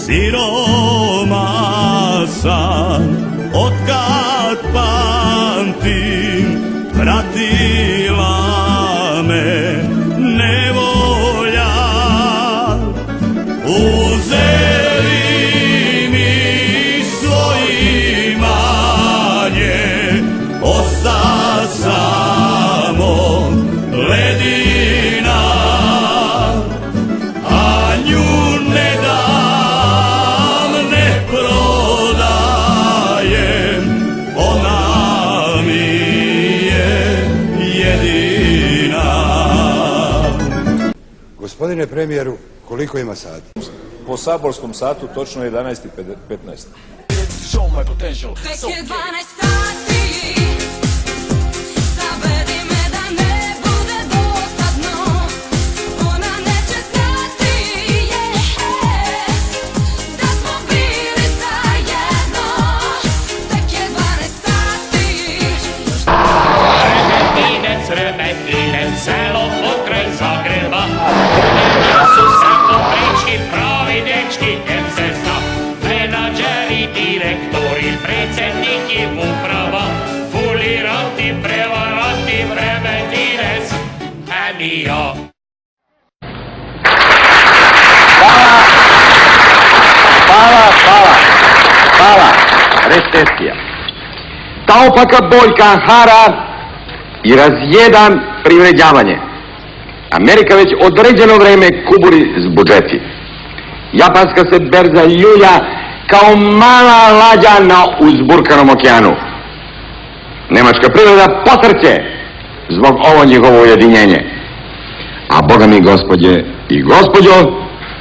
siromasan, otkad pamtim, pratila me nevolja. Uzeli mi svoje imanje, osta samo ledina, a nju ne dam, ne prodajem, ona mi je jedina. Gospodine premijeru, koliko ima sati? Po saborskom satu točno 11:15. Tek je 12 sati, zavedi me da ne bude dosadno, ona neće znati, da smo bili zajedno. Tek je 12 sati. Remetinec, selo pokraj Zagreba, ja su samo prečki, pravi dečki, jer se zna, menadžeri, direktori, predsjednik i uprava, fuliranti, prevaranti, Remetinec, a ni ja. Hvala, recesija. Ta opaka boljka hara i razjedan privređavanje. Amerika već određeno vreme kuburi s budžeti. Japanska se berza ljulja kao mala lađa na uzburkanom okeanu. Nemačka privreda posrće zbog ovo njihovo ujedinjenje. A boga mi, gospođe i gospođo,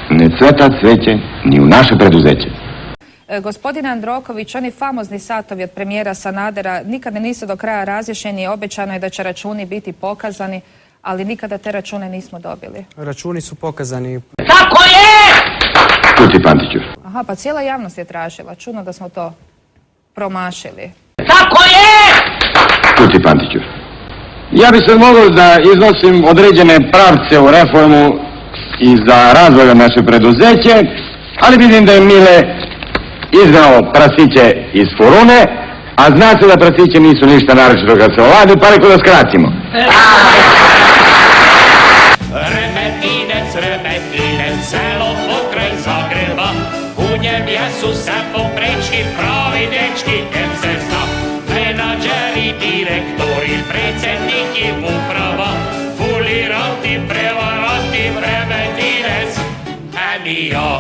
ne cveta cveće ni u naše preduzeće. Gospodine Jandroković, oni famozni satovi od premijera Sanadera nikada nisu do kraja razjašnjeni. Obećano je da će računi biti pokazani, ali nikada te račune nismo dobili. Računi su pokazani. Tako je! Čuti, Pantiću. Aha, pa cijela javnost je tražila. Čudno da smo to promašili. Tako je! Čuti, Pantiću. Ja bi se mogao da iznosim određene pravce u reformu i za razvoj naše preduzeće, ali vidim da je Mile izgnao prasiće iz furune, a zna se da prasiće nisu ništa naročito kad se ovade, pa rekao da skratimo. Remetinec, selo pokraj Zagreba, u njem jesu samo prečki, pravi dečki, jer se zna, menadžeri, direktori, predsjednik i uprava, fuliranti, prevaranti, Remetinec, a ni ja.